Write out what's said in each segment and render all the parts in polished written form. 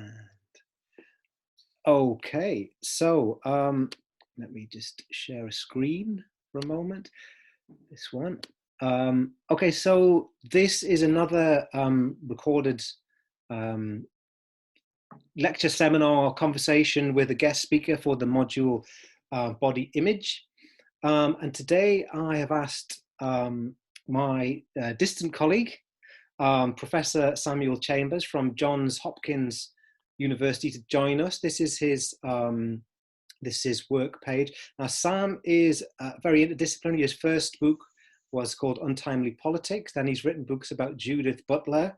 And okay, so let me just share a screen for a moment. This one. Okay, so this is another recorded lecture, seminar, conversation with a guest speaker for the module Body Image. And today I have asked my distant colleague, Professor Samuel Chambers from Johns Hopkins University, to join us. This is his work page. Now, Sam is very interdisciplinary. His first book was called Untimely Politics. Then he's written books about Judith Butler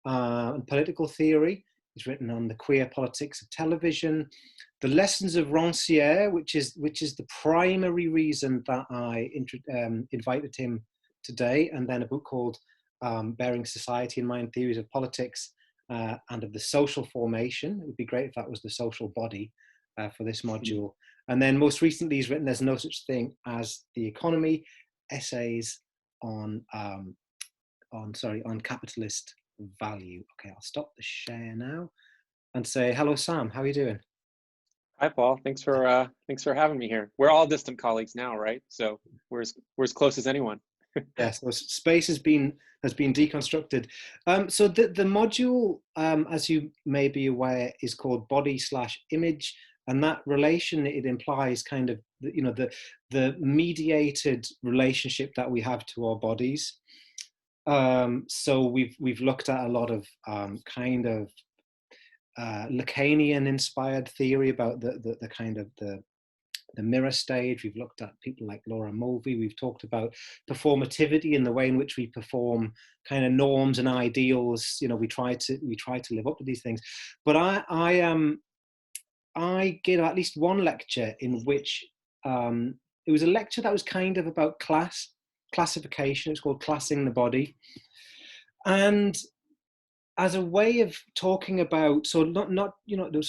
and political theory. He's written on the queer politics of television, the lessons of Ranciere, which is the primary reason that I invited him today, and then a book called Bearing Society in Mind, Theories of Politics and of the Social Formation. It would be great if that was the social body for this module. And then most recently he's written There's No Such Thing as the Economy, essays on capitalist value. Okay, I'll stop the share now and say hello, Sam. How are you doing? Hi, Paul. Thanks for having me here. We're all distant colleagues now, right? So we're as close as anyone. Yes, so space has been deconstructed. So the module, as you may be aware, is called Body/Image, and that relation, it implies kind of the mediated relationship that we have to our bodies. So we've looked at a lot of kind of Lacanian inspired theory about the kind of the mirror stage. We've looked at people like Laura Mulvey. We've talked about performativity in the way in which we perform kind of norms and ideals. We try to live up to these things. But I gave at least one lecture in which it was a lecture that was kind of about classification. It's called Classing the Body. And as a way of talking about, so not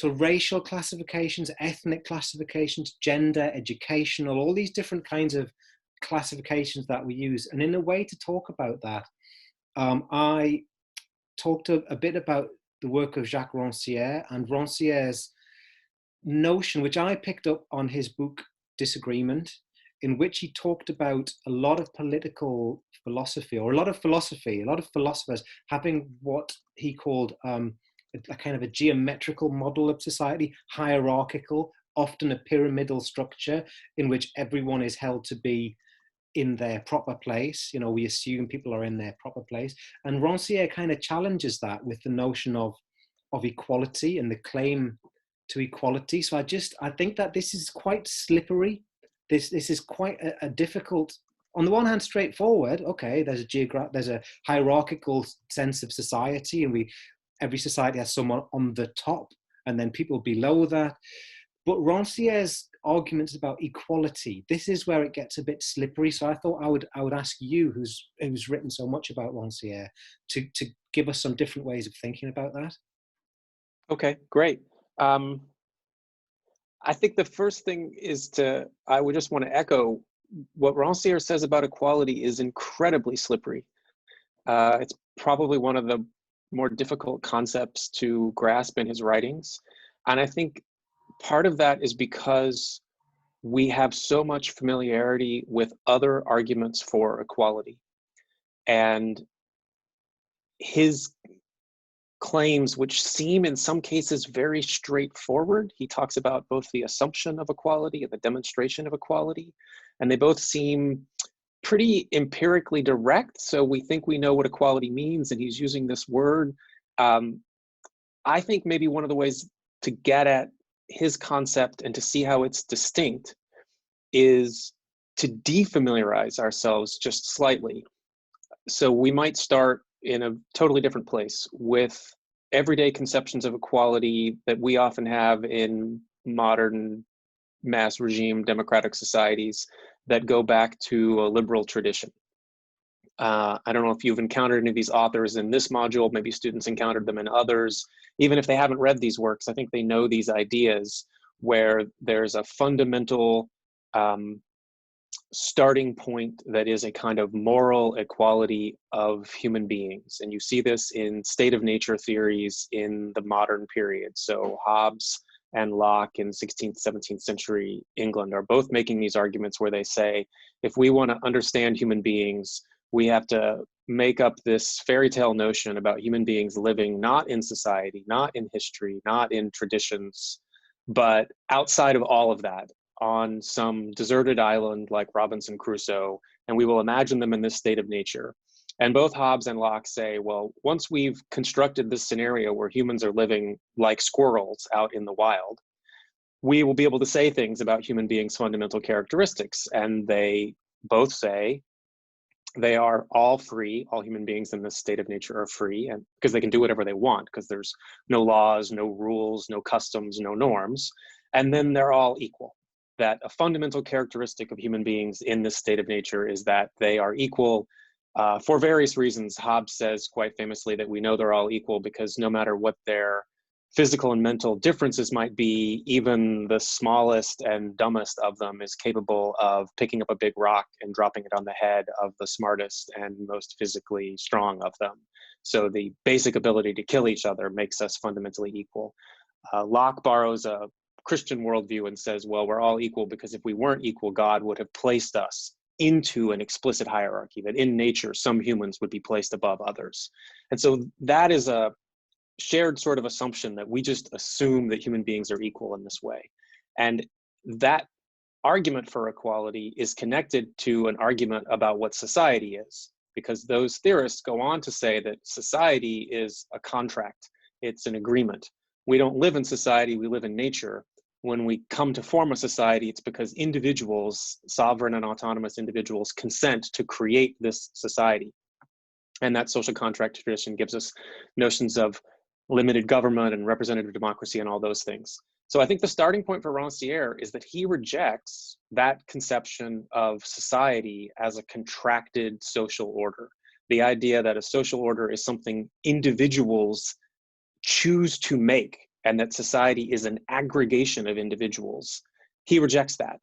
racial classifications, ethnic classifications, gender, educational, all these different kinds of classifications that we use. And in a way to talk about that, I talked a bit about the work of Jacques Rancière and Ranciere's notion, which I picked up on his book Disagreement, in which he talked about a lot of political philosophy, or a lot of philosophers having what he called a kind of a geometrical model of society, hierarchical, often a pyramidal structure in which everyone is held to be in their proper place. We assume people are in their proper place. And Rancière kind of challenges that with the notion of equality and the claim to equality. So I think that this is quite slippery. This is quite a difficult, on the one hand, straightforward. Okay, there's a hierarchical sense of society, and every society has someone on the top, and then people below that. But Rancière's arguments about equality, this is where it gets a bit slippery. So I thought I would ask you, who's written so much about Rancière, to give us some different ways of thinking about that. Okay, great. I think the first thing is I would just want to echo what Rancière says about equality is incredibly slippery. It's probably one of the more difficult concepts to grasp in his writings. And I think part of that is because we have so much familiarity with other arguments for equality. And his claims, which seem in some cases very straightforward. He talks about both the assumption of equality and the demonstration of equality, and they both seem pretty empirically direct. So we think we know what equality means, and he's using this word. I think maybe one of the ways to get at his concept and to see how it's distinct is to defamiliarize ourselves just slightly. So we might start in a totally different place with everyday conceptions of equality that we often have in modern mass regime democratic societies that go back to a liberal tradition. I don't know if you've encountered any of these authors in this module, maybe students encountered them in others. Even if they haven't read these works, I think they know these ideas where there's a fundamental starting point that is a kind of moral equality of human beings. And you see this in state of nature theories in the modern period. So Hobbes and Locke in 16th, 17th century England are both making these arguments where they say, if we want to understand human beings, we have to make up this fairy tale notion about human beings living not in society, not in history, not in traditions, but outside of all of that, on some deserted island like Robinson Crusoe, and we will imagine them in this state of nature. And both Hobbes and Locke say, well, once we've constructed this scenario where humans are living like squirrels out in the wild, we will be able to say things about human beings' fundamental characteristics. And they both say they are all free, all human beings in this state of nature are free, and because they can do whatever they want, because there's no laws, no rules, no customs, no norms, and then they're all equal. That a fundamental characteristic of human beings in this state of nature is that they are equal for various reasons. Hobbes says quite famously that we know they're all equal because no matter what their physical and mental differences might be, even the smallest and dumbest of them is capable of picking up a big rock and dropping it on the head of the smartest and most physically strong of them. So the basic ability to kill each other makes us fundamentally equal. Locke borrows a Christian worldview and says, well, we're all equal because if we weren't equal, God would have placed us into an explicit hierarchy, that in nature, some humans would be placed above others. And so that is a shared sort of assumption that we just assume that human beings are equal in this way. And that argument for equality is connected to an argument about what society is, because those theorists go on to say that society is a contract, it's an agreement. We don't live in society, we live in nature. When we come to form a society, it's because individuals, sovereign and autonomous individuals, consent to create this society. And that social contract tradition gives us notions of limited government and representative democracy and all those things. So I think the starting point for Ranciere is that he rejects that conception of society as a contracted social order. The idea that a social order is something individuals choose to make and that society is an aggregation of individuals. He rejects that.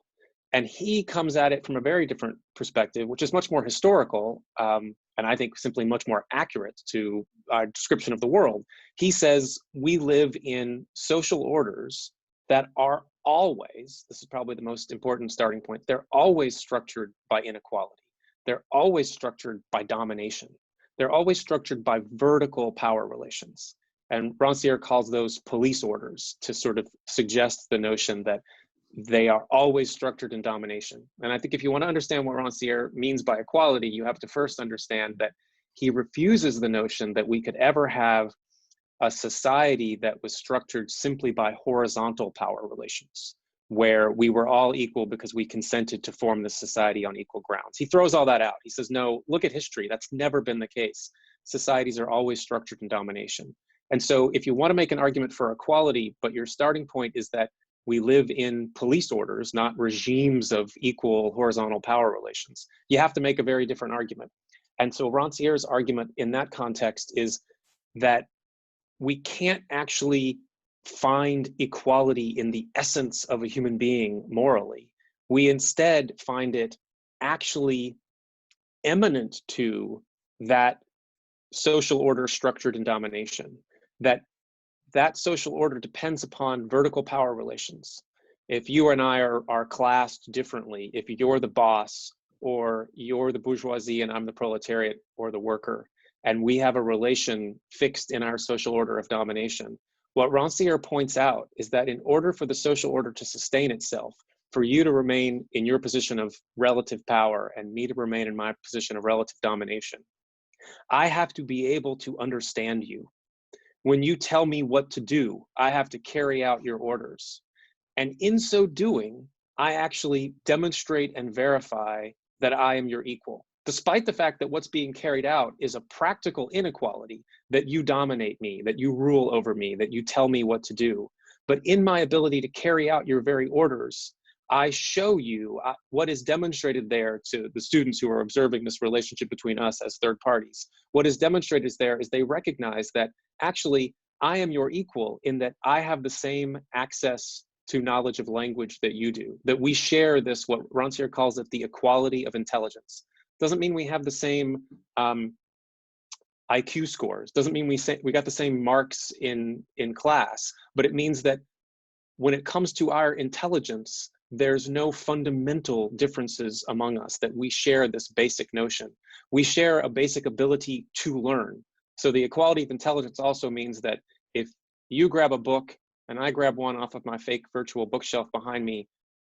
And he comes at it from a very different perspective, which is much more historical, and I think simply much more accurate to our description of the world. He says we live in social orders that are always, this is probably the most important starting point, they're always structured by inequality. They're always structured by domination. They're always structured by vertical power relations. And Ranciere calls those police orders to sort of suggest the notion that they are always structured in domination. And I think if you want to understand what Ranciere means by equality, you have to first understand that he refuses the notion that we could ever have a society that was structured simply by horizontal power relations, where we were all equal because we consented to form this society on equal grounds. He throws all that out. He says, no, look at history. That's never been the case. Societies are always structured in domination. And so if you want to make an argument for equality, but your starting point is that we live in police orders, not regimes of equal horizontal power relations, you have to make a very different argument. And so Ranciere's argument in that context is that we can't actually find equality in the essence of a human being morally. We instead find it actually eminent to that social order structured in domination, that social order depends upon vertical power relations. If you and I are classed differently, if you're the boss or you're the bourgeoisie and I'm the proletariat or the worker, and we have a relation fixed in our social order of domination, what Ranciere points out is that in order for the social order to sustain itself, for you to remain in your position of relative power and me to remain in my position of relative domination, I have to be able to understand you. When you tell me what to do, I have to carry out your orders. And in so doing, I actually demonstrate and verify that I am your equal, despite the fact that what's being carried out is a practical inequality, that you dominate me, that you rule over me, that you tell me what to do. But in my ability to carry out your very orders, I show you what is demonstrated there to the students who are observing this relationship between us as third parties. What is demonstrated there is they recognize that actually I am your equal in that I have the same access to knowledge of language that you do, that we share this, what Ranciere calls it, the equality of intelligence. Doesn't mean we have the same IQ scores, doesn't mean we got the same marks in class, but it means that when it comes to our intelligence, there's no fundamental differences among us, that we share this basic notion. We share a basic ability to learn. So the equality of intelligence also means that if you grab a book and I grab one off of my fake virtual bookshelf behind me,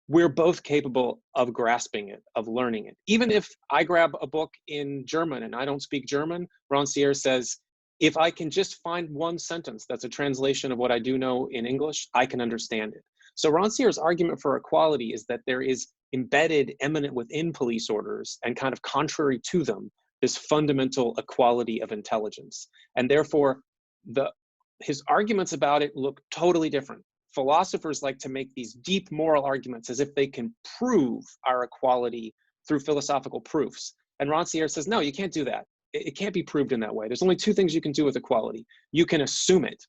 we're both capable of grasping it, of learning it. Even if I grab a book in German and I don't speak German, Ranciere says, if I can just find one sentence that's a translation of what I do know in English, I can understand it. So Ranciere's argument for equality is that there is embedded, eminent within police orders and kind of contrary to them, this fundamental equality of intelligence. And therefore, his arguments about it look totally different. Philosophers like to make these deep moral arguments as if they can prove our equality through philosophical proofs. And Ranciere says, no, you can't do that. It can't be proved in that way. There's only two things you can do with equality. You can assume it.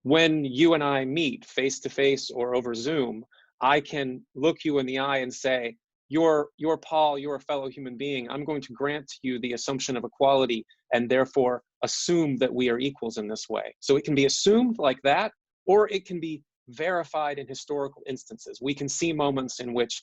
When you and I meet face to face or over Zoom, I can look you in the eye and say, you're Paul, you're a fellow human being. I'm going to grant to you the assumption of equality and therefore assume that we are equals in this way. So it can be assumed like that, or it can be verified in historical instances. We can see moments in which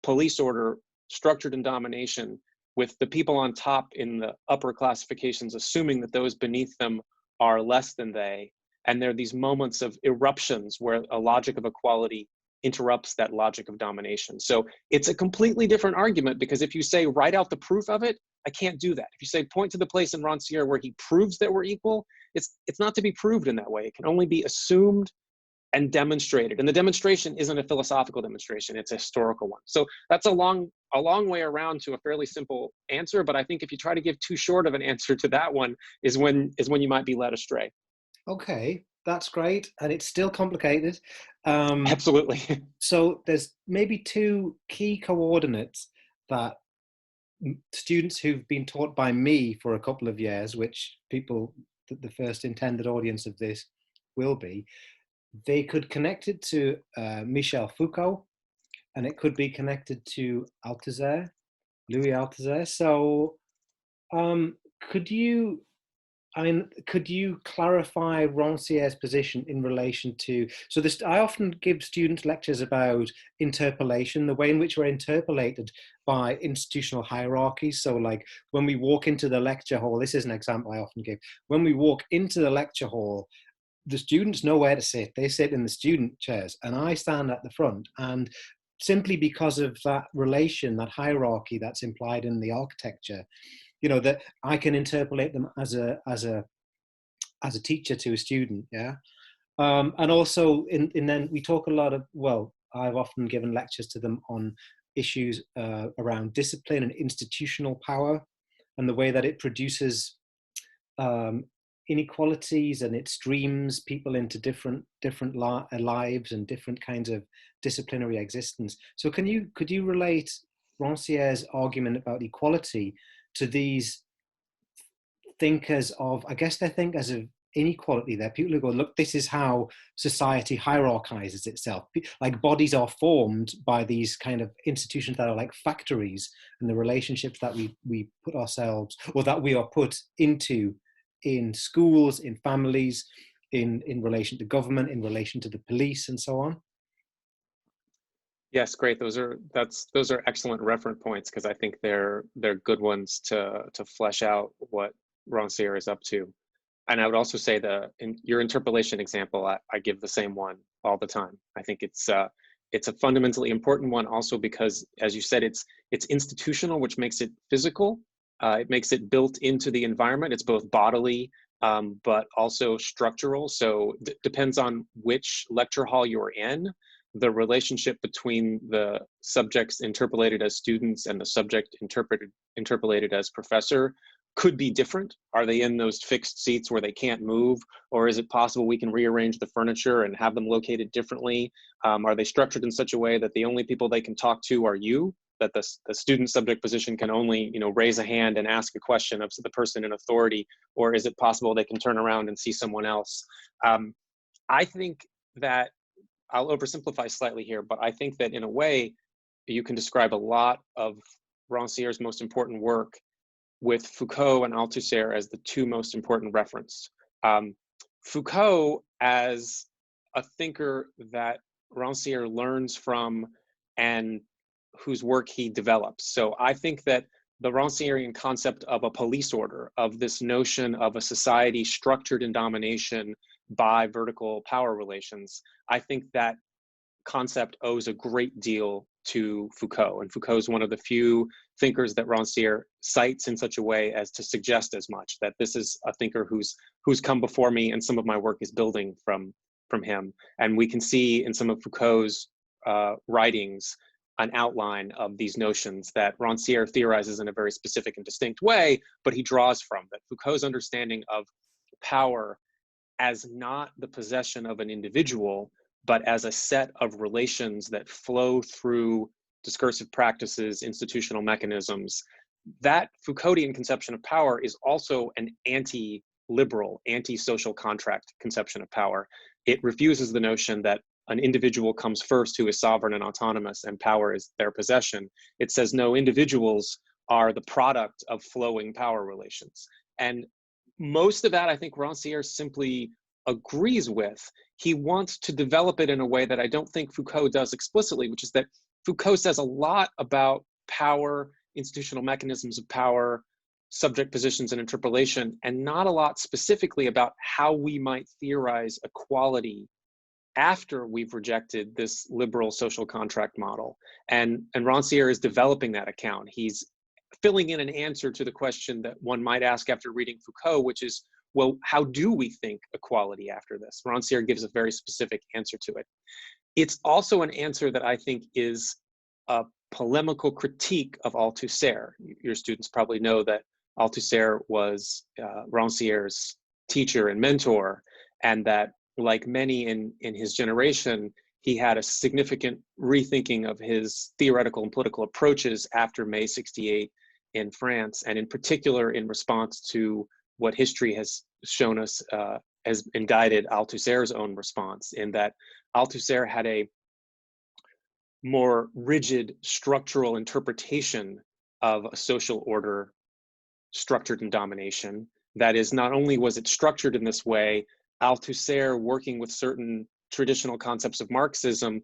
police order structured in domination, with the people on top in the upper classifications assuming that those beneath them are less than they. And there are these moments of eruptions where a logic of equality interrupts that logic of domination. So it's a completely different argument, because if you say write out the proof of it, I can't do that. If you say point to the place in Ranciere where he proves that we're equal, it's not to be proved in that way. It can only be assumed and demonstrated. And the demonstration isn't a philosophical demonstration, it's a historical one. So that's a long way around to a fairly simple answer, but I think if you try to give too short of an answer to that one is when you might be led astray. Okay, that's great. And it's still complicated. Absolutely. So there's maybe two key coordinates that students who've been taught by me for a couple of years, which people, the first intended audience of this will be, they could connect it to Michel Foucault, and it could be connected to Althusser, Louis Althusser. So could you clarify Ranciere's position in relation to, so this, I often give students lectures about interpolation, the way in which we're interpolated by institutional hierarchies. So like when we walk into the lecture hall, this is an example I often give. When we walk into the lecture hall, the students know where to sit. They sit in the student chairs and I stand at the front. And simply because of that relation, that hierarchy that's implied in the architecture, you know, that I can interpolate them as a teacher to a student, yeah. And also, then we talk a lot of, well, I've often given lectures to them on issues around discipline and institutional power, and the way that it produces inequalities, and it streams people into different lives and different kinds of disciplinary existence. So could you relate Ranciere's argument about equality to these thinkers of, I guess they're thinkers of inequality? They're people who go, look, this is how society hierarchizes itself. Like bodies are formed by these kind of institutions that are like factories, and the relationships that we put ourselves, or that we are put into in schools, in families, in relation to government, in relation to the police, and so on. Yes, great. Those are excellent reference points, because I think they're good ones to flesh out what Ranciere is up to. And I would also say in your interpolation example, I give the same one all the time. I think it's a fundamentally important one also because, as you said, it's institutional, which makes it physical. It makes it built into the environment. It's both bodily, but also structural. So depends on which lecture hall you're in. The relationship between the subjects interpolated as students and the subject interpolated as professor could be different. Are they in those fixed seats where they can't move? Or is it possible we can rearrange the furniture and have them located differently? Are they structured in such a way that the only people they can talk to are you? That the student subject position can only, raise a hand and ask a question of the person in authority? Or is it possible they can turn around and see someone else? I think that I'll oversimplify slightly here, but I think that in a way, you can describe a lot of Ranciere's most important work with Foucault and Althusser as the two most important reference. Foucault as a thinker that Ranciere learns from and whose work he develops. So I think that the Rancierian concept of a police order, of this notion of a society structured in domination by vertical power relations, I think that concept owes a great deal to Foucault. And Foucault is one of the few thinkers that Ranciere cites in such a way as to suggest as much, that this is a thinker who's come before me, and some of my work is building from him. And we can see in some of Foucault's writings an outline of these notions that Ranciere theorizes in a very specific and distinct way, but he draws from that. Foucault's understanding of power as not the possession of an individual, but as a set of relations that flow through discursive practices, institutional mechanisms. That Foucauldian conception of power is also an anti-liberal, anti-social contract conception of power. It refuses the notion that an individual comes first who is sovereign and autonomous and power is their possession. It says no, individuals are the product of flowing power relations. And most of that, I think Ranciere simply agrees with. He wants to develop it in a way that I don't think Foucault does explicitly, which is that Foucault says a lot about power, institutional mechanisms of power, subject positions and interpolation, and not a lot specifically about how we might theorize equality after we've rejected this liberal social contract model. And Ranciere is developing that account. He's filling in an answer to the question that one might ask after reading Foucault, which is, well, how do we think equality after this? Ranciere gives a very specific answer to it. It's also an answer that I think is a polemical critique of Althusser. Your students probably know that Althusser was Ranciere's teacher and mentor, and that, like many in his generation, he had a significant rethinking of his theoretical and political approaches after May 68 in France, and in particular in response to what history has shown us has guided Althusser's own response, in that Althusser had a more rigid structural interpretation of a social order structured in domination. That is, not only was it structured in this way, Althusser, working with certain traditional concepts of Marxism,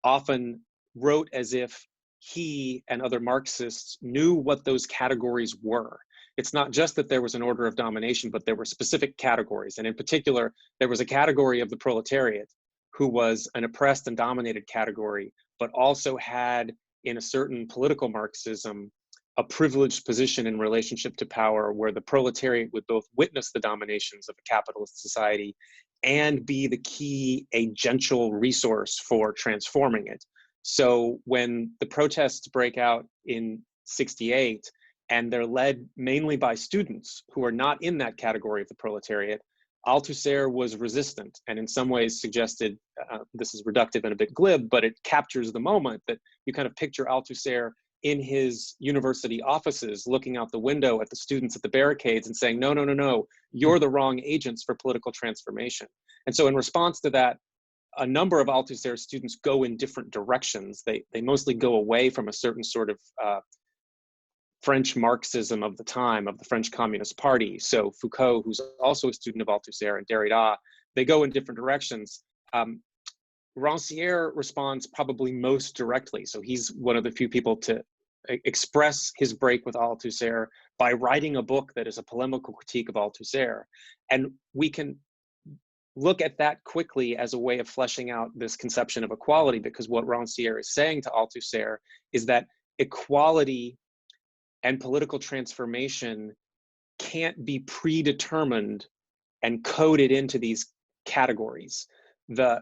often wrote as if he and other Marxists knew what those categories were. It's not just that there was an order of domination, but there were specific categories. And in particular, there was a category of the proletariat who was an oppressed and dominated category, but also had, in a certain political Marxism, a privileged position in relationship to power, where the proletariat would both witness the dominations of a capitalist society and be the key agential resource for transforming it. So when the protests break out in 68, and they're led mainly by students who are not in that category of the proletariat, Althusser was resistant, and in some ways suggested, this is reductive and a bit glib, but it captures the moment, that you kind of picture Althusser in his university offices looking out the window at the students at the barricades and saying, no, no, no, no, you're the wrong agents for political transformation. And so in response to that, a number of Althusser students go in different directions. They mostly go away from a certain sort of French Marxism of the time, of the French Communist Party. So Foucault, who's also a student of Althusser, and Derrida, they go in different directions. Ranciere responds probably most directly. So he's one of the few people to express his break with Althusser by writing a book that is a polemical critique of Althusser. And we can look at that quickly as a way of fleshing out this conception of equality, because what Ranciere is saying to Althusser is that equality and political transformation can't be predetermined and coded into these categories. The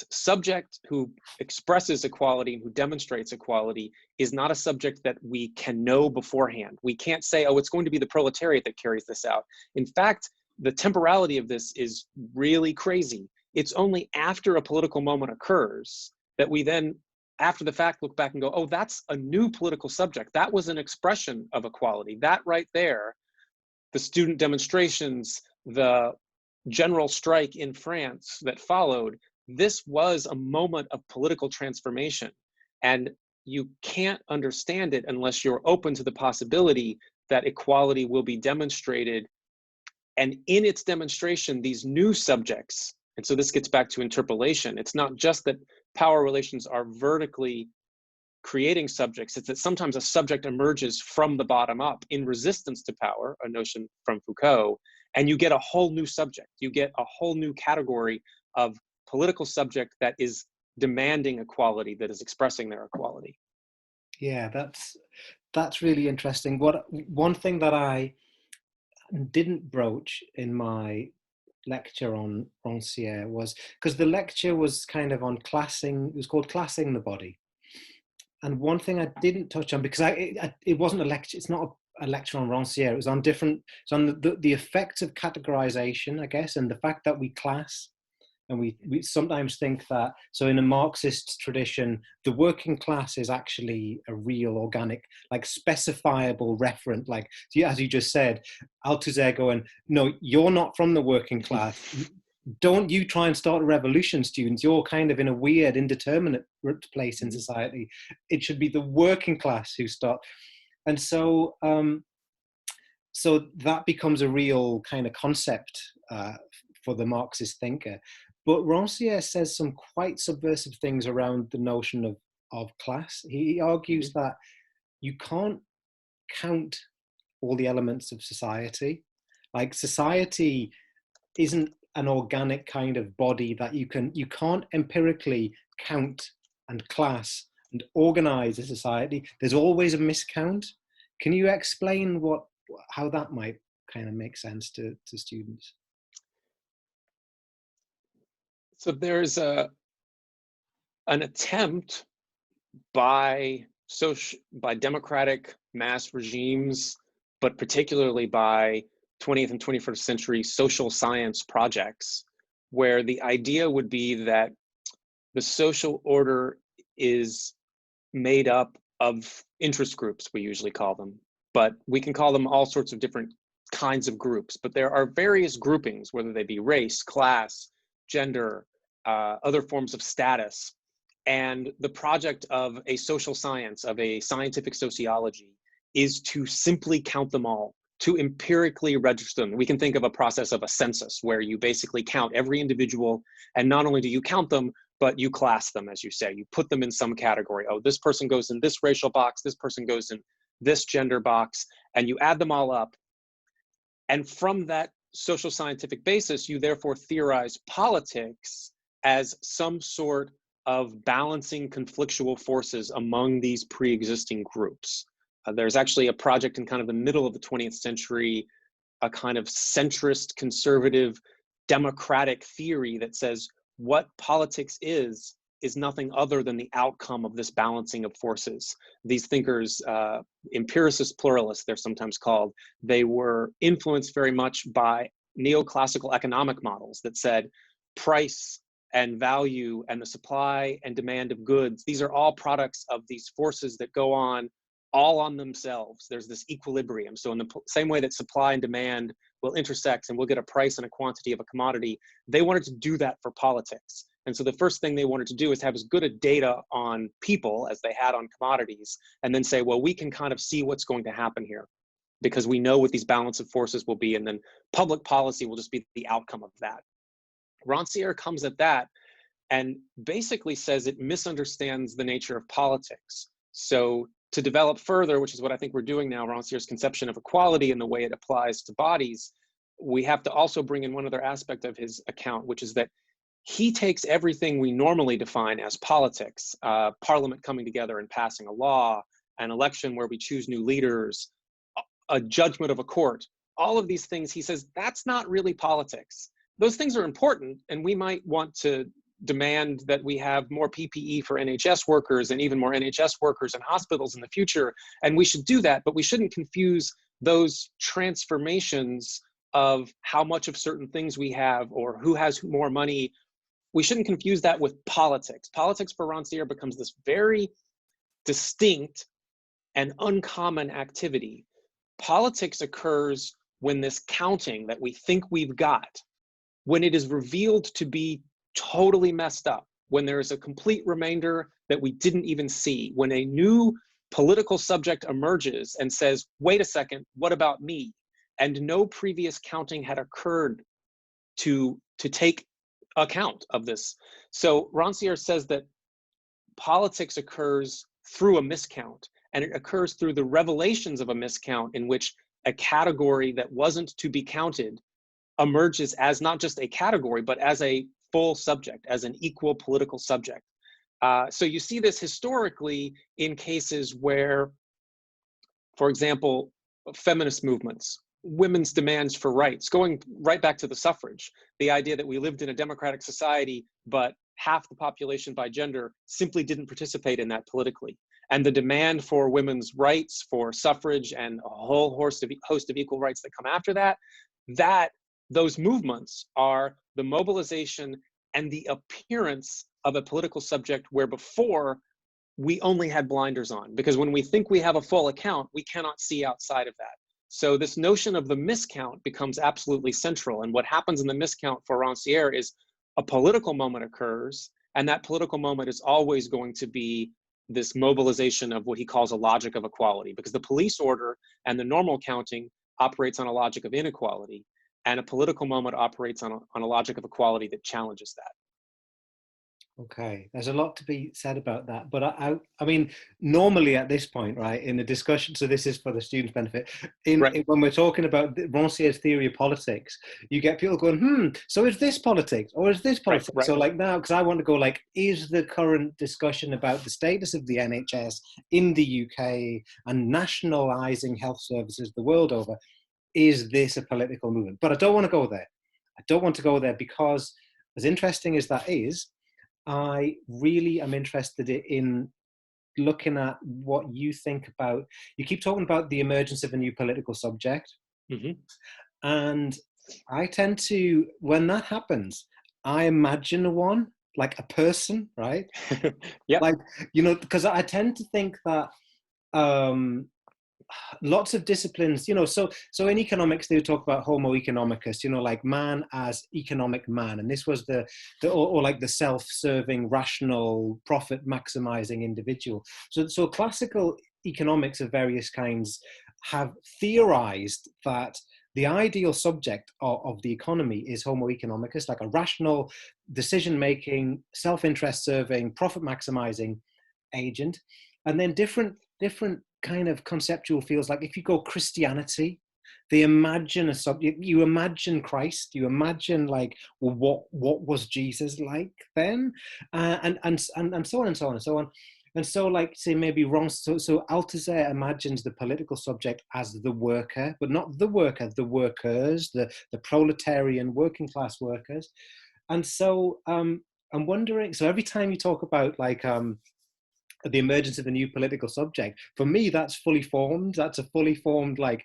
subject who expresses equality and who demonstrates equality is not a subject that we can know beforehand. We can't say, oh, it's going to be the proletariat that carries this out. In fact, the temporality of this is really crazy. It's only after a political moment occurs that we then, after the fact, look back and go, oh, that's a new political subject. That was an expression of equality. That right there, the student demonstrations, the general strike in France that followed, this was a moment of political transformation. And you can't understand it unless you're open to the possibility that equality will be demonstrated. And in its demonstration, these new subjects, and so this gets back to interpolation, it's not just that power relations are vertically creating subjects, it's that sometimes a subject emerges from the bottom up in resistance to power, a notion from Foucault, and you get a whole new subject. You get a whole new category of political subject that is demanding equality, that is expressing their equality. Yeah, that's really interesting. One thing that I didn't broach in my lecture on Ranciere was, because the lecture was kind of on classing, it was called Classing the Body. And one thing I didn't touch on, because it wasn't a lecture, it's not a lecture on Ranciere, it was on it's on the effects of categorization, I guess, and the fact that we class. And we sometimes think that, so in a Marxist tradition, the working class is actually a real organic, like specifiable referent, like, as you just said, Althusser going, no, you're not from the working class. Don't you try and start a revolution, students. You're kind of in a weird, indeterminate place in society. It should be the working class who start. And so, so that becomes a real kind of concept for the Marxist thinker. But Ranciere says some quite subversive things around the notion of class. He argues that you can't count all the elements of society. Like, society isn't an organic kind of body that you can't empirically count and class and organize a society. There's always a miscount. Can you explain how that might kind of make sense to students? So there's an attempt by democratic mass regimes, but particularly by 20th and 21st century social science projects, where the idea would be that the social order is made up of interest groups, we usually call them, but we can call them all sorts of different kinds of groups. But there are various groupings, whether they be race, class, gender, other forms of status. And the project of a social science, of a scientific sociology, is to simply count them all, to empirically register them. We can think of a process of a census where you basically count every individual, and not only do you count them, but you class them, as you say. You put them in some category. Oh, this person goes in this racial box, this person goes in this gender box, and you add them all up. And from that social scientific basis, you therefore theorize politics as some sort of balancing conflictual forces among these pre-existing groups. There's actually a project in kind of the middle of the 20th century, a kind of centrist, conservative, democratic theory that says what politics is nothing other than the outcome of this balancing of forces. These thinkers, empiricist pluralists, they're sometimes called, they were influenced very much by neoclassical economic models that said price and value and the supply and demand of goods, these are all products of these forces that go on all on themselves. There's this equilibrium. So in the same way that supply and demand will intersect and we'll get a price and a quantity of a commodity, they wanted to do that for politics. And so the first thing they wanted to do is have as good a data on people as they had on commodities, and then say, well, we can kind of see what's going to happen here because we know what these balance of forces will be, and then public policy will just be the outcome of that. Ranciere comes at that and basically says it misunderstands the nature of politics. So to develop further, which is what I think we're doing now, Ranciere's conception of equality and the way it applies to bodies, we have to also bring in one other aspect of his account, which is that he takes everything we normally define as politics, parliament coming together and passing a law, an election where we choose new leaders, a judgment of a court, all of these things, he says, that's not really politics. Those things are important, and we might want to demand that we have more PPE for NHS workers and even more NHS workers in hospitals in the future, and we should do that, but we shouldn't confuse those transformations of how much of certain things we have or who has more money. We shouldn't confuse that with politics. Politics for Ranciere becomes this very distinct and uncommon activity. Politics occurs when this counting that we think we've got, when it is revealed to be totally messed up, when there is a complete remainder that we didn't even see, when a new political subject emerges and says, wait a second, what about me? And no previous counting had occurred to take account of this. So Rancière says that politics occurs through a miscount, and it occurs through the revelations of a miscount in which a category that wasn't to be counted emerges as not just a category, but as a full subject, as an equal political subject. So you see this historically in cases where, for example, feminist movements, women's demands for rights, going right back to the suffrage, the idea that we lived in a democratic society, but half the population by gender simply didn't participate in that politically. And the demand for women's rights, for suffrage, and a whole host of equal rights that come after that, those movements are the mobilization and the appearance of a political subject where before we only had blinders on, because when we think we have a full account, we cannot see outside of that. So this notion of the miscount becomes absolutely central. And what happens in the miscount for Rancière is a political moment occurs, and that political moment is always going to be this mobilization of what he calls a logic of equality, because the police order and the normal counting operates on a logic of inequality, and a political moment operates on a logic of equality that challenges that. Okay, there's a lot to be said about that, but I mean, normally at this point, right, in the discussion, so this is for the students' benefit, when we're talking about Rancière's theory of politics, you get people going, so is this politics, or is this politics? Right. So like now, because I want to go like, is the current discussion about the status of the NHS in the UK and nationalising health services the world over, is this a political movement? But I don't want to go there. I don't want to go there because, as interesting as that is, I really am interested in looking at what you think about, you keep talking about the emergence of a new political subject. Mm-hmm. And I tend to, when that happens, I imagine one, like a person, right? Yeah. Like, because I tend to think that lots of disciplines, so in economics they would talk about homo economicus, like man as economic man, and this was or like the self-serving, rational, profit maximizing individual. So classical economics of various kinds have theorized that the ideal subject of the economy is homo economicus, like a rational, decision-making, self-interest serving, profit maximizing agent. And then different kind of conceptual fields, like if you go Christianity, they imagine a subject, you imagine Christ, you imagine like, well, what was Jesus like then, and so on and so on and so on. And so, like, say maybe so Althusser imagines the political subject as the worker, but not the worker, the workers, the proletarian working class workers. And so I'm wondering, so every time you talk about like the emergence of a new political subject, for me that's fully formed. That's a fully formed, like,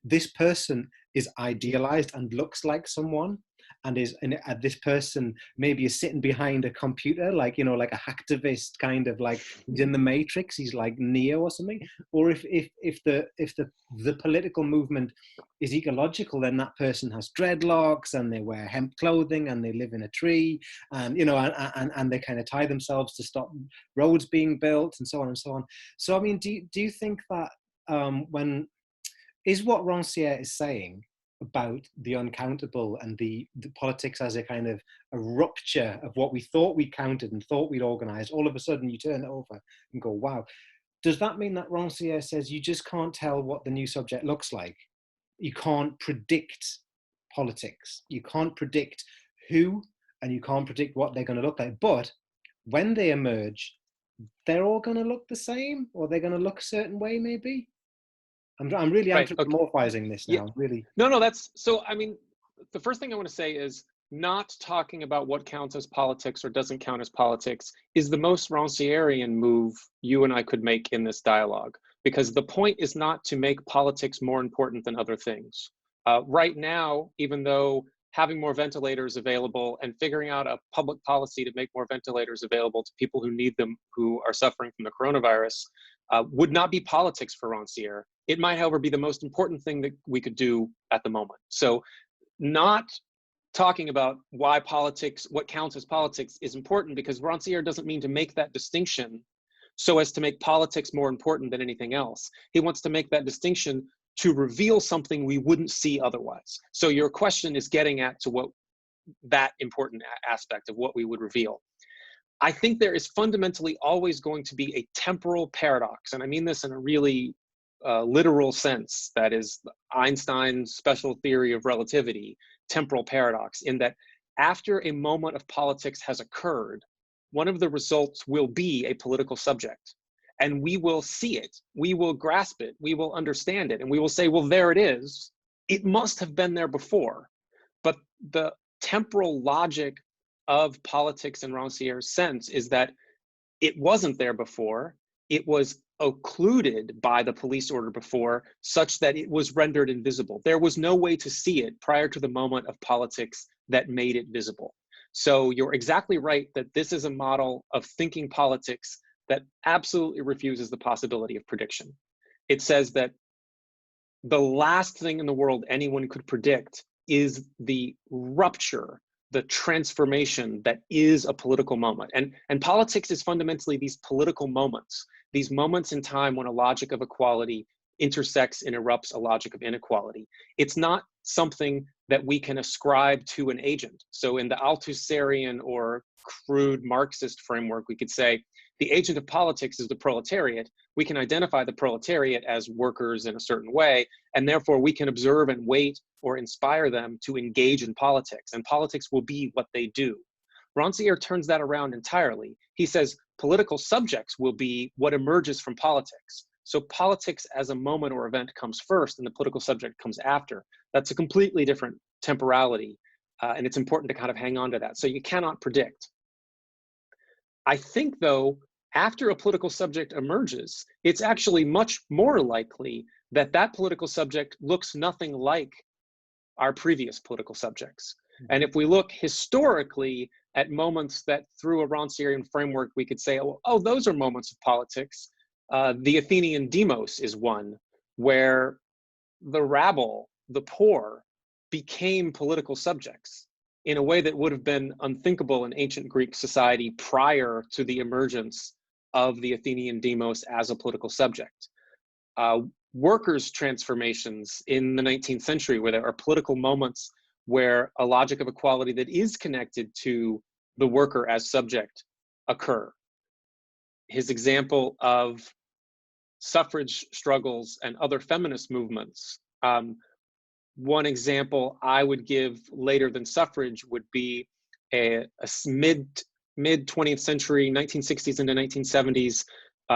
this person is idealized and looks like someone, and this person maybe is sitting behind a computer, like, like a hacktivist, kind of like he's in the Matrix, he's like Neo or something. Or if the political movement is ecological, then that person has dreadlocks and they wear hemp clothing and they live in a tree, and and they kind of tie themselves to stop roads being built, and so on and so on. So I mean, do you think that is what Rancière is saying about the uncountable and the politics as a kind of a rupture of what we thought we counted and thought we'd organized, all of a sudden you turn it over and go, wow. Does that mean that Rancière says you just can't tell what the new subject looks like? You can't predict politics. You can't predict who, and you can't predict what they're going to look like. But when they emerge, they're all going to look the same, or they're going to look a certain way, maybe? I'm really anthropomorphizing this now. Yeah. Really. No, that's, so I mean, the first thing I want to say is not talking about what counts as politics or doesn't count as politics is the most Rancièrean move you and I could make in this dialogue, because the point is not to make politics more important than other things. Right now, even though having more ventilators available and figuring out a public policy to make more ventilators available to people who need them, who are suffering from the coronavirus, would not be politics for Rancière. It might, however, be the most important thing that we could do at the moment. So not talking about why politics, what counts as politics, is important, because Ranciere doesn't mean to make that distinction so as to make politics more important than anything else. He wants to make that distinction to reveal something we wouldn't see otherwise. So your question is getting at to what that important aspect of what we would reveal. I think there is fundamentally always going to be a temporal paradox, and I mean this in a really literal sense, that is Einstein's special theory of relativity, temporal paradox, in that after a moment of politics has occurred, one of the results will be a political subject. And we will see it, we will grasp it, we will understand it, and we will say, well, there it is. It must have been there before. But the temporal logic of politics in Ranciere's sense is that it wasn't there before. It was occluded by the police order before, such that it was rendered invisible. There was no way to see it prior to the moment of politics that made it visible. So you're exactly right that this is a model of thinking politics that absolutely refuses the possibility of prediction. It says that the last thing in the world anyone could predict is the rupture, the transformation that is a political moment. And politics is fundamentally these political moments, these moments in time when a logic of equality intersects and erupts a logic of inequality. It's not something that we can ascribe to an agent. So in the Althusserian or crude Marxist framework, we could say the agent of politics is the proletariat. We can identify the proletariat as workers in a certain way, and therefore we can observe and wait or inspire them to engage in politics, and politics will be what they do. Ranciere turns that around entirely. He says political subjects will be what emerges from politics. So politics as a moment or event comes first, and the political subject comes after. That's a completely different temporality, and it's important to kind of hang on to that. So you cannot predict. I think, though, after a political subject emerges, it's actually much more likely that that political subject looks nothing like our previous political subjects. And if we look historically at moments that through a Rancierean framework, we could say, oh, those are moments of politics. The Athenian demos is one where the rabble, the poor, became political subjects in a way that would have been unthinkable in ancient Greek society prior to the emergence of the Athenian demos as a political subject. Workers' transformations in the 19th century, where there are political moments where a logic of equality that is connected to the worker as subject occur. His example of suffrage struggles and other feminist movements. One example I would give later than suffrage would be a mid 20th century, 1960s into 1970s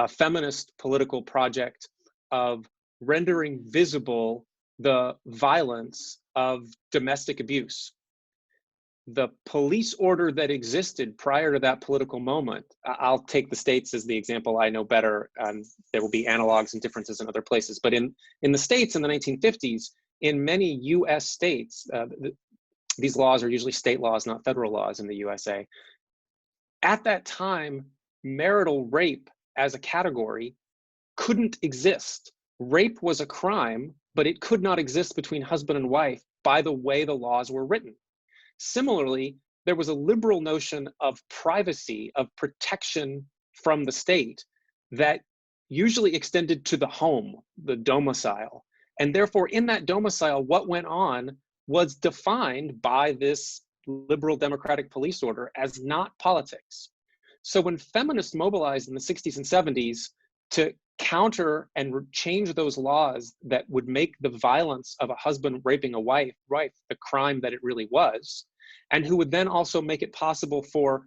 feminist political project of rendering visible the violence of domestic abuse. The police order that existed prior to that political moment, I'll take the States as the example I know better, and there will be analogs and differences in other places, but in the States in the 1950s, in many US states, these laws are usually state laws, not federal laws in the USA. At that time, marital rape as a category couldn't exist. Rape was a crime, but it could not exist between husband and wife by the way the laws were written. Similarly, there was a liberal notion of privacy, of protection from the state that usually extended to the home, the domicile. And therefore, in that domicile, what went on was defined by this liberal democratic police order as not politics. So when feminists mobilized in the 60s and 70s to counter and change those laws that would make the violence of a husband raping a wife the crime that it really was, and who would then also make it possible for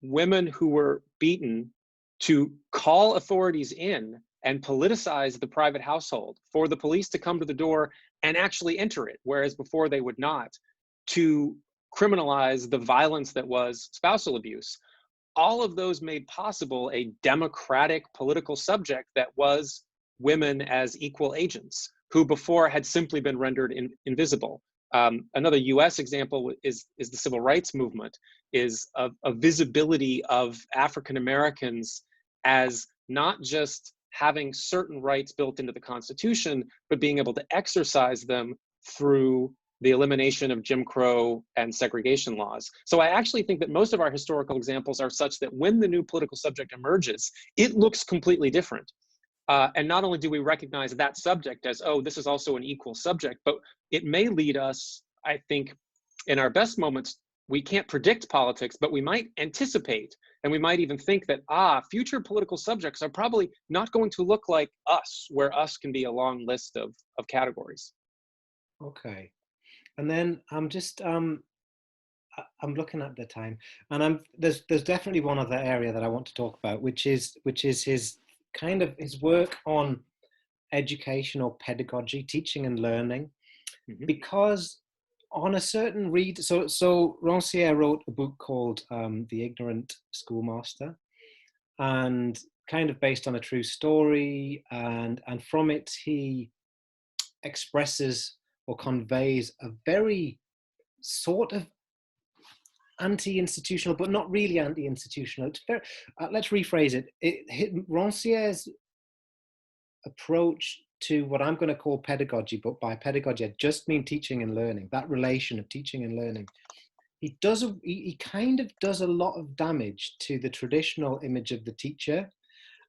women who were beaten to call authorities in and politicize the private household, for the police to come to the door and actually enter it, whereas before they would not, to criminalize the violence that was spousal abuse. All of those made possible a democratic political subject that was women as equal agents, who before had simply been rendered invisible. Another US example is the civil rights movement, is a visibility of African Americans as not just having certain rights built into the Constitution, but being able to exercise them through the elimination of Jim Crow and segregation laws. So I actually think that most of our historical examples are such that when the new political subject emerges, it looks completely different. And not only do we recognize that subject as, oh, this is also an equal subject, but it may lead us, I think, in our best moments, we can't predict politics, but we might anticipate, and we might even think that, future political subjects are probably not going to look like us, where us can be a long list of categories. Okay. And then I'm looking at the time, and there's definitely one other area that I want to talk about, which is his his work on educational pedagogy, teaching and learning, because on a certain read, so Ranciere wrote a book called The Ignorant Schoolmaster, and kind of based on a true story, and from it he expresses or conveys a very sort of anti-institutional, but not really anti-institutional. It's very, let's rephrase it. Ranciere's approach to what I'm going to call pedagogy, but by pedagogy I just mean teaching and learning, that relation of teaching and learning. He kind of does a lot of damage to the traditional image of the teacher,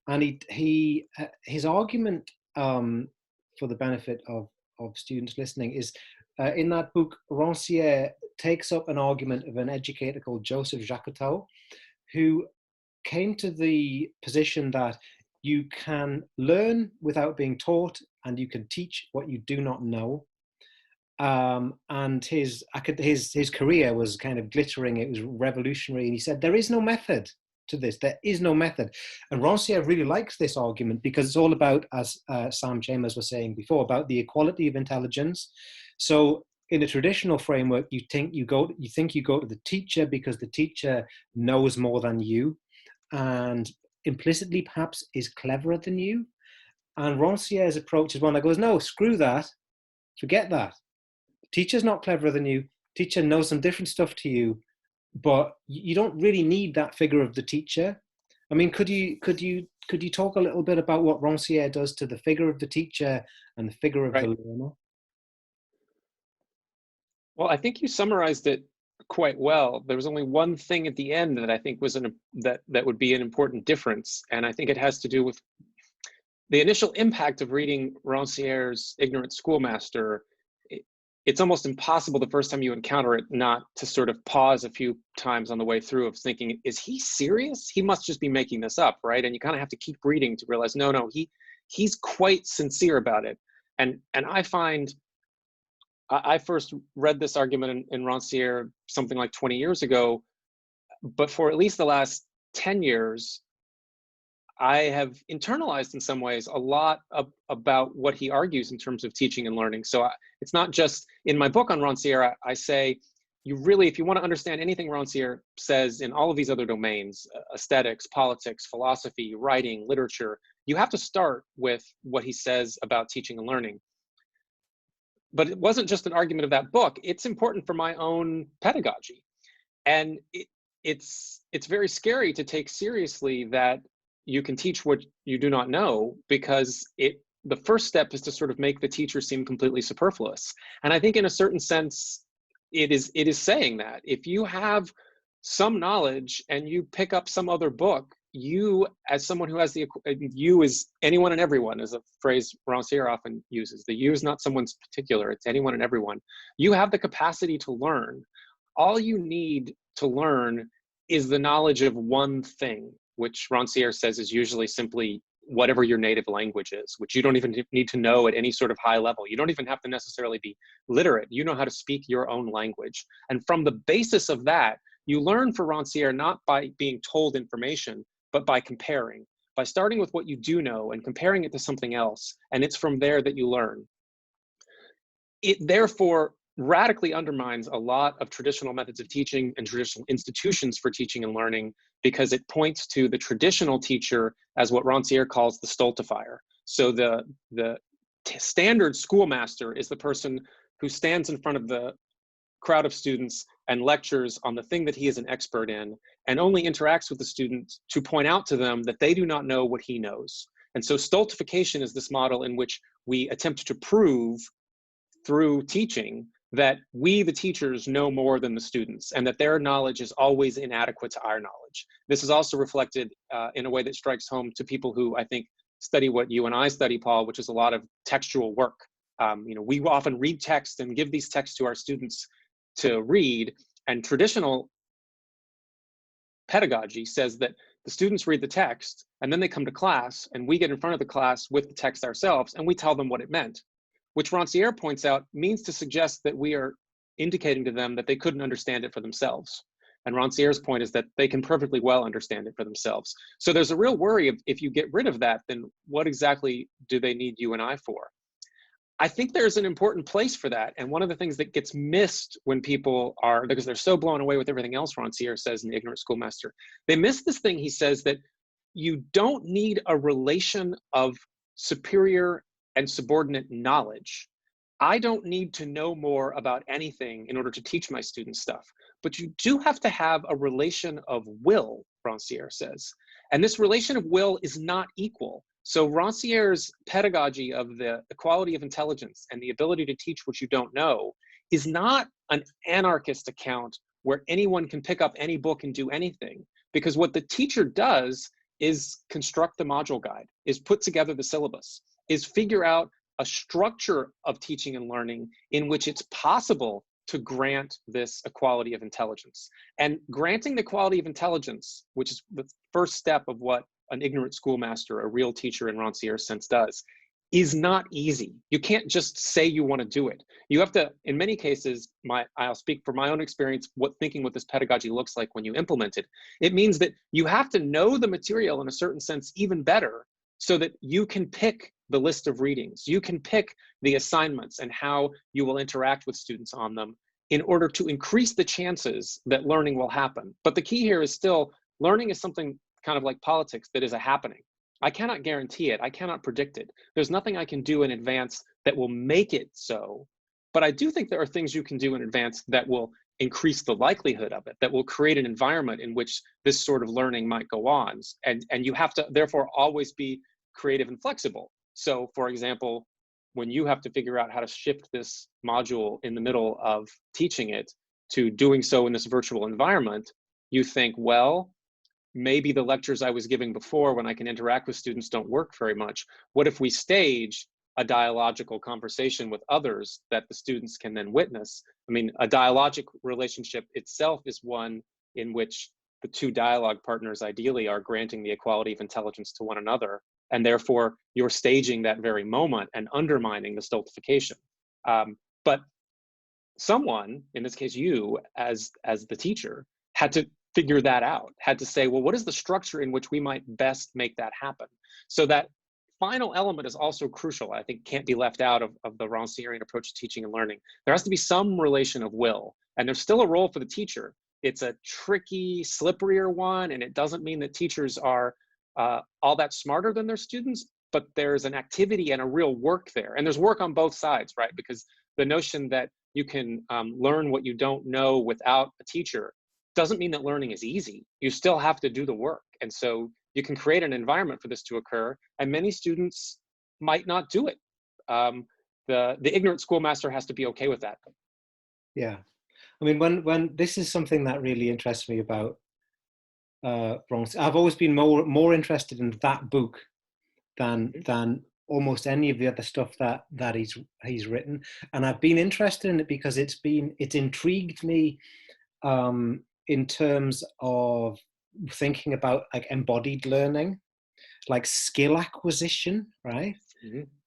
and his argument, for the benefit of students listening, is in that book, Ranciere takes up an argument of an educator called Joseph Jacques, who came to the position that you can learn without being taught, and you can teach what you do not know. And his career was kind of glittering. It was revolutionary, and he said there is no method to this. There is no method. And Ranciere really likes this argument because it's all about, as Sam Chambers was saying before, about the equality of intelligence. So in a traditional framework, you think you go to the teacher because the teacher knows more than you, and implicitly perhaps is cleverer than you. And Ranciere's approach is one that goes, no, screw that, forget that. The teacher's not cleverer than you. Teacher knows some different stuff to you, but you don't really need that figure of the teacher. I mean, could you talk a little bit about what Ranciere does to the figure of the teacher and the figure of the learner? Well, I think you summarized it quite well. There was only one thing at the end that I think was that would be an important difference, and I think it has to do with the initial impact of reading Ranciere's Ignorant Schoolmaster. It's almost impossible the first time you encounter it not to sort of pause a few times on the way through of thinking, is he serious? He must just be making this up, right? And you kind of have to keep reading to realize, no, he's quite sincere about it. And I find, I first read this argument in Ranciere something like 20 years ago, but for at least the last 10 years, I have internalized in some ways a lot about what he argues in terms of teaching and learning. So it's not just in my book on Ranciere, I say, you really, if you want to understand anything Ranciere says in all of these other domains, aesthetics, politics, philosophy, writing, literature, you have to start with what he says about teaching and learning. But it wasn't just an argument of that book. It's important for my own pedagogy. And it's very scary to take seriously that you can teach what you do not know, because the first step is to sort of make the teacher seem completely superfluous. And I think in a certain sense, it is saying that if you have some knowledge and you pick up some other book, you, as someone who has you is anyone and everyone, is a phrase Ranciere often uses. The you is not someone's particular, it's anyone and everyone. You have the capacity to learn. All you need to learn is the knowledge of one thing, which Ranciere says is usually simply whatever your native language is, which you don't even need to know at any sort of high level. You don't even have to necessarily be literate. You know how to speak your own language. And from the basis of that, you learn for Ranciere not by being told information, but by comparing, by starting with what you do know and comparing it to something else. And it's from there that you learn. It therefore radically undermines a lot of traditional methods of teaching and traditional institutions for teaching and learning, because it points to the traditional teacher as what Ranciere calls the stultifier. So the standard schoolmaster is the person who stands in front of the crowd of students and lectures on the thing that he is an expert in, and only interacts with the students to point out to them that they do not know what he knows. And so stultification is this model in which we attempt to prove through teaching that we, the teachers, know more than the students, and that their knowledge is always inadequate to our knowledge. This is also reflected in a way that strikes home to people who I think study what you and I study, Paul, which is a lot of textual work. We often read text and give these texts to our students to read, and traditional pedagogy says that the students read the text and then they come to class and we get in front of the class with the text ourselves and we tell them what it meant, which Ranciere points out means to suggest that we are indicating to them that they couldn't understand it for themselves. And Ranciere's point is that they can perfectly well understand it for themselves. So there's a real worry of, if you get rid of that, then what exactly do they need you and I for? I think there's an important place for that. And one of the things that gets missed when people are, because they're so blown away with everything else Ranciere says in The Ignorant Schoolmaster, they miss this thing. He says that you don't need a relation of superior and subordinate knowledge. I don't need to know more about anything in order to teach my students stuff, but you do have to have a relation of will, Ranciere says. And this relation of will is not equal. So Ranciere's pedagogy of the equality of intelligence and the ability to teach what you don't know is not an anarchist account where anyone can pick up any book and do anything. Because what the teacher does is construct the module guide, is put together the syllabus, is figure out a structure of teaching and learning in which it's possible to grant this equality of intelligence. And granting the equality of intelligence, which is the first step of what an ignorant schoolmaster, a real teacher in Ranciere's sense, does, is not easy. You can't just say you want to do it. You have to, in many cases, I'll speak from my own experience, thinking what this pedagogy looks like when you implement it. It means that you have to know the material in a certain sense even better so that you can pick the list of readings. You can pick the assignments and how you will interact with students on them in order to increase the chances that learning will happen. But the key here is still, learning is something kind of like politics that is a happening. I cannot guarantee it. I cannot predict it. There's nothing I can do in advance that will make it so. But I do think there are things you can do in advance that will increase the likelihood of it, that will create an environment in which this sort of learning might go on. And you have to therefore always be creative and flexible. So for example, when you have to figure out how to shift this module in the middle of teaching it to doing so in this virtual environment, you think, well, maybe the lectures I was giving before when I can interact with students don't work very much. What if we stage a dialogical conversation with others that the students can then witness? I mean, a dialogic relationship itself is one in which the two dialogue partners ideally are granting the equality of intelligence to one another. And therefore, you're staging that very moment and undermining the stultification. But someone, in this case you, as the teacher, had to figure that out, had to say, well, what is the structure in which we might best make that happen? So that final element is also crucial, I think can't be left out of the Rancierian approach to teaching and learning. There has to be some relation of will, and there's still a role for the teacher. It's a tricky, slipperier one, and it doesn't mean that teachers are all that smarter than their students, but there's an activity and a real work there. And there's work on both sides, right? Because the notion that you can learn what you don't know without a teacher doesn't mean that learning is easy. You still have to do the work. And so you can create an environment for this to occur, and many students might not do it. The ignorant schoolmaster has to be okay with that. Yeah. I mean, when this is something that really interests me about Bronx. I've always been more interested in that book than almost any of the other stuff that he's written, and I've been interested in it because it's intrigued me in terms of thinking about like embodied learning, like skill acquisition, right?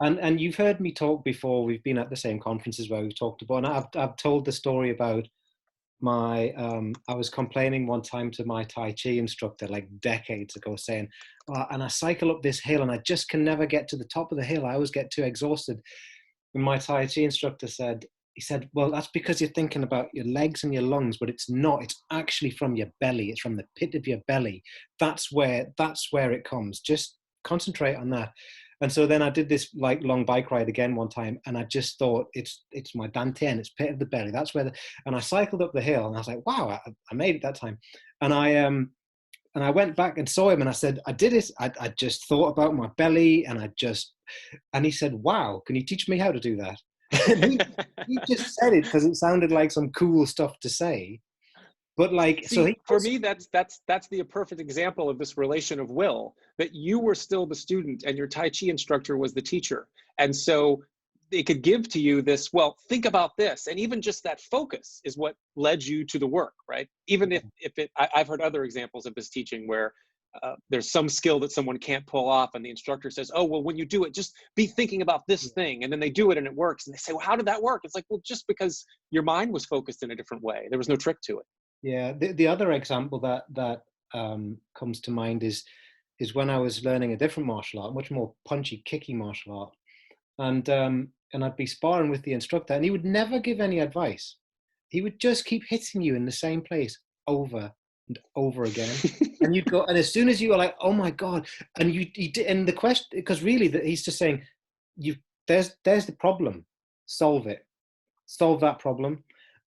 And you've heard me talk before. We've been at the same conferences where we've talked about, and I've told the story about my I was complaining one time to my Tai Chi instructor like decades ago, saying, and I cycle up this hill and I just can never get to the top of the hill. I always get too exhausted. And my Tai Chi instructor said, well, that's because you're thinking about your legs and your lungs, but it's not. It's actually from your belly. It's from the pit of your belly. That's where it comes. Just concentrate on that. And so then I did this like long bike ride again one time, and I just thought it's my dantian, it's pit of the belly. That's where and I cycled up the hill, and I was like, wow, I made it that time. And I went back and saw him, and I said, I did it. I just thought about my belly, and he said, wow, can you teach me how to do that? he just said it because it sounded like some cool stuff to say. But like, See, so he for me, that's the perfect example of this relation of will, that you were still the student and your Tai Chi instructor was the teacher. And so they could give to you this, well, think about this. And even just that focus is what led you to the work, right? Even if I've heard other examples of this teaching where there's some skill that someone can't pull off and the instructor says, oh, well, when you do it, just be thinking about this thing. And then they do it and it works. And they say, well, how did that work? It's like, well, just because your mind was focused in a different way. There was no trick to it. Yeah, the other example that comes to mind is when I was learning a different martial art, much more punchy, kicky martial art, and I'd be sparring with the instructor, and he would never give any advice. He would just keep hitting you in the same place over and over again, and you'd go, and as soon as you were like, oh my god, and and the question, because really he's just saying, there's the problem, solve that problem.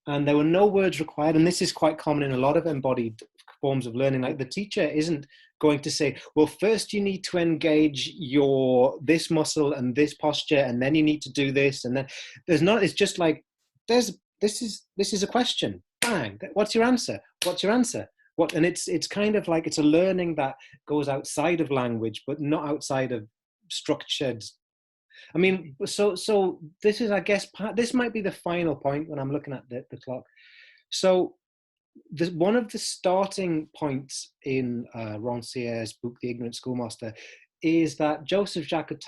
And there were no words required. And this is quite common in a lot of embodied forms of learning. Like the teacher isn't going to say, well, first you need to engage this muscle and this posture, and then you need to do this. And then it's just like, this is a question. Bang. What's your answer? What's your answer? What? And it's kind of like, it's a learning that goes outside of language, but not outside of structured. I mean, so this is, I guess, this might be the final point when I'm looking at the clock. So one of the starting points in Ranciere's book, The Ignorant Schoolmaster, is that Joseph Jacques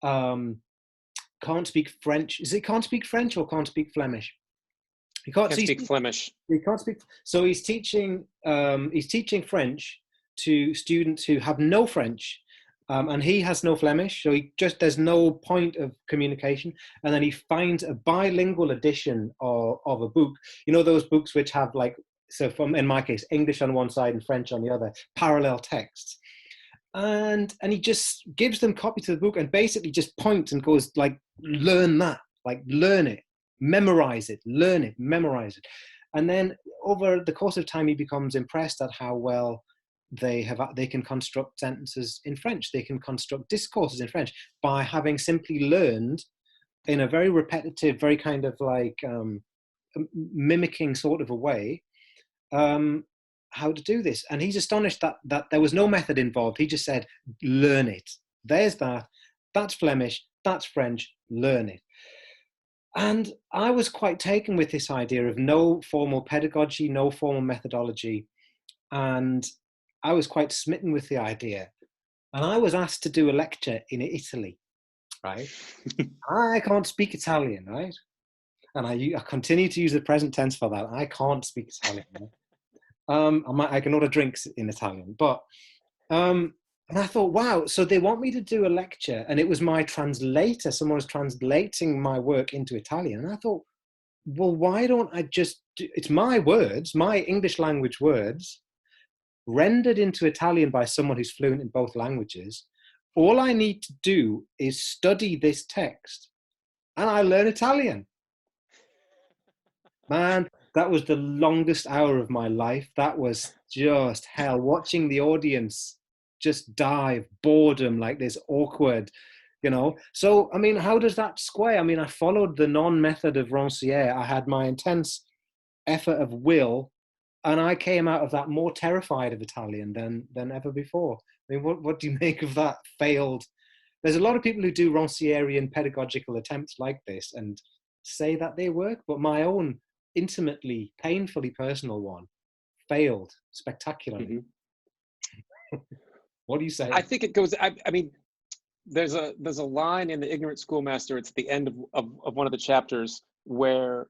can't speak French. Is it can't speak French or can't speak Flemish? He can't speak Flemish. He can't speak. So he's teaching French to students who have no French. And he has no Flemish, so there's no point of communication. And then he finds a bilingual edition of a book. You know, those books which have like, so in my case, English on one side and French on the other, parallel texts. And he just gives them copies of the book and basically just points and goes like, learn that, like learn it, memorize it, learn it, memorize it. And then over the course of time, he becomes impressed at how well they can construct sentences in French. They can construct discourses in French by having simply learned in a very repetitive, very kind of like mimicking sort of a way how to do this. And he's astonished that there was no method involved. He just said, learn it. There's that's Flemish, that's French, learn it. And I was quite taken with this idea of no formal pedagogy, no formal methodology. And I was quite smitten with the idea. And I was asked to do a lecture in Italy, right? I can't speak Italian, right? And I continue to use the present tense for that. I can't speak Italian. Right? I can order drinks in Italian. But, and I thought, wow, so they want me to do a lecture. And it was my translator. Someone was translating my work into Italian. And I thought, well, why don't I just it's my words, my English language words, rendered into Italian by someone who's fluent in both languages. All I need to do is study this text and I learn Italian. Man, that was the longest hour of my life. That was just hell. Watching the audience just die of boredom, like this awkward, you know. So, I mean, how does that square? I mean, I followed the non-method of Ranciere. I had my intense effort of will, and I came out of that more terrified of Italian than ever before. I mean, what do you make of that failed? There's a lot of people who do Rancierian pedagogical attempts like this and say that they work, but my own intimately, painfully personal one failed spectacularly. Mm-hmm. What do you say? I think it goes, I mean, there's a line in The Ignorant Schoolmaster, it's at the end of one of the chapters, where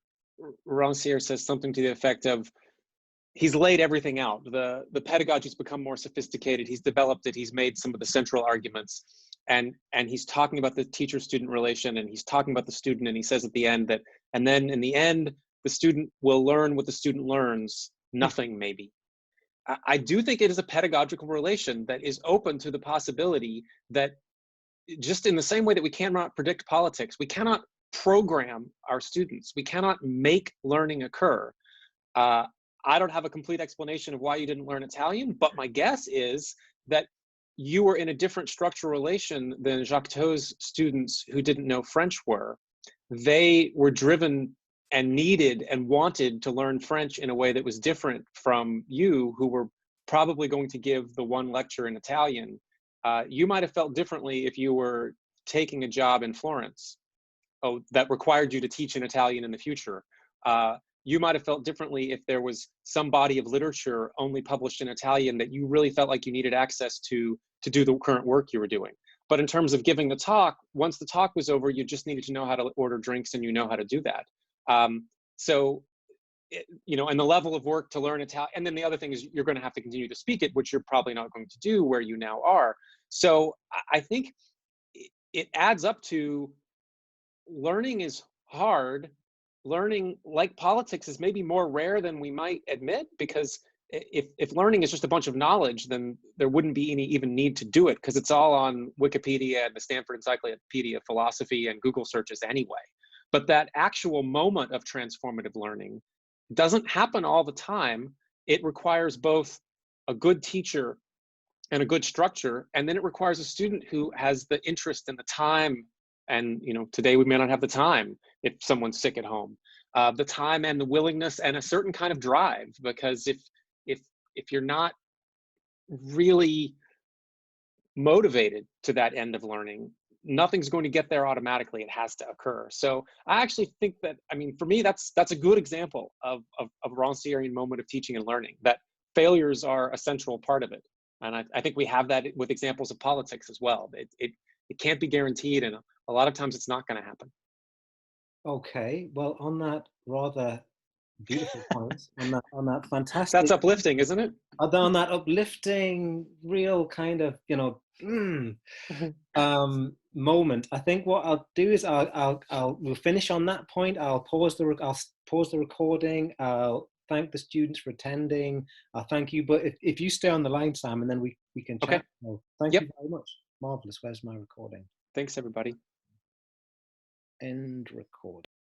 Ranciere says something to the effect of, he's laid everything out. The pedagogy's become more sophisticated. He's developed it. He's made some of the central arguments. And he's talking about the teacher-student relation, and he's talking about the student, and he says at the end that, and then in the end, the student will learn what the student learns, nothing maybe. I do think it is a pedagogical relation that is open to the possibility that, just in the same way that we cannot predict politics, we cannot program our students. We cannot make learning occur. I don't have a complete explanation of why you didn't learn Italian, but my guess is that you were in a different structural relation than Jacques' students who didn't know French were. they were driven and needed and wanted to learn French in a way that was different from you, who were probably going to give the one lecture in Italian. You might have felt differently if you were taking a job in Florence, that required you to teach in Italian in the future. You might have felt differently if there was some body of literature only published in Italian that you really felt like you needed access to do the current work you were doing. But in terms of giving the talk, once the talk was over, you just needed to know how to order drinks, and you know how to do that. So, you know, and the level of work to learn Italian, and then the other thing is you're going to have to continue to speak it, which you're probably not going to do where you now are. So I think it adds up to learning is hard. Learning, like politics, is maybe more rare than we might admit, because if learning is just a bunch of knowledge, then there wouldn't be any even need to do it, because it's all on Wikipedia and the Stanford Encyclopedia of Philosophy and Google searches anyway. But that actual moment of transformative learning doesn't happen all the time. It requires both a good teacher and a good structure, and then it requires a student who has the interest and the time. And, you know, today we may not have the time if someone's sick at home, the time and the willingness and a certain kind of drive, because if you're not really motivated to that end of learning, nothing's going to get there automatically. It has to occur. So I actually think that, I mean, for me, that's a good example of Rancierian moment of teaching and learning, that failures are a central part of it. And I think we have that with examples of politics as well. It can't be guaranteed, and a lot of times it's not going to happen. Okay, well, on that rather beautiful point, on that fantastic, that's uplifting, isn't it? On that uplifting, real kind of, you know, moment, I think what I'll do is we'll finish on that point. I'll pause the recording. I'll thank the students for attending. I'll thank you, but if you stay on the line, Sam, and then we can chat. Okay. Well, thank you very much. Marvelous. Where's my recording? Thanks, everybody. End recording.